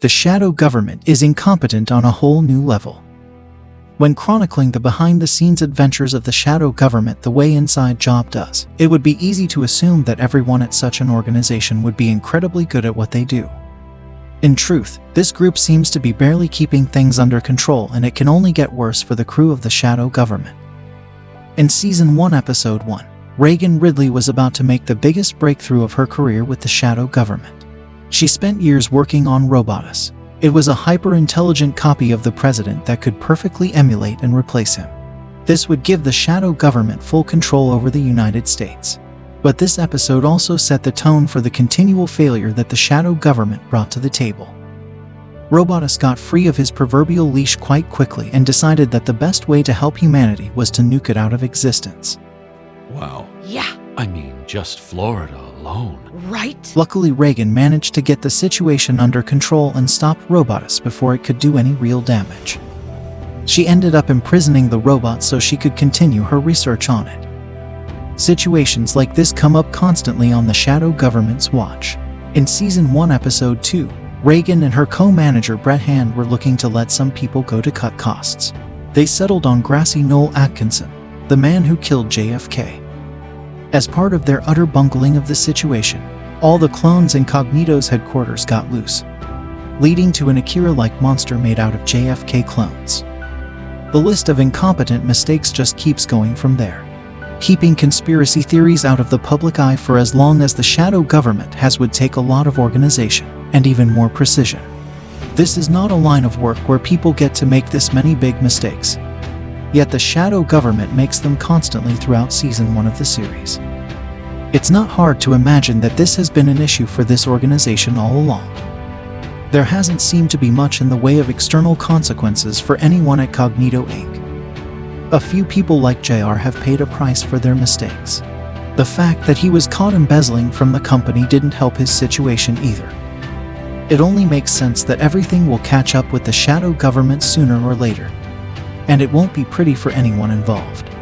The shadow government is incompetent on a whole new level. When chronicling the behind-the-scenes adventures of the shadow government the way Inside Job does, it would be easy to assume that everyone at such an organization would be incredibly good at what they do. In truth, this group seems to be barely keeping things under control, and it can only get worse for the crew of the shadow government. In Season 1, Episode 1, Reagan Ridley was about to make the biggest breakthrough of her career with the shadow government. She spent years working on Robotus. It was a hyper-intelligent copy of the president that could perfectly emulate and replace him. This would give the shadow government full control over the United States. But this episode also set the tone for the continual failure that the shadow government brought to the table. Robotus got free of his proverbial leash quite quickly and decided that the best way to help humanity was to nuke it out of existence. Wow. Yeah. I mean, just Florida alone. Right? Luckily, Reagan managed to get the situation under control and stop Robotus before it could do any real damage. She ended up imprisoning the robot so she could continue her research on it. Situations like this come up constantly on the shadow government's watch. In Season 1, Episode 2, Reagan and her co-manager Brett Hand were looking to let some people go to cut costs. They settled on Grassy Knoll Atkinson, the man who killed JFK. As part of their utter bungling of the situation, all the clones in Cognito's headquarters got loose, leading to an Akira-like monster made out of JFK clones. The list of incompetent mistakes just keeps going from there. Keeping conspiracy theories out of the public eye for as long as the shadow government has would take a lot of organization and even more precision. This is not a line of work where people get to make this many big mistakes. Yet the shadow government makes them constantly throughout Season 1 of the series. It's not hard to imagine that this has been an issue for this organization all along. There hasn't seemed to be much in the way of external consequences for anyone at Cognito Inc. A few people like JR have paid a price for their mistakes. The fact that he was caught embezzling from the company didn't help his situation either. It only makes sense that everything will catch up with the shadow government sooner or later. And it won't be pretty for anyone involved.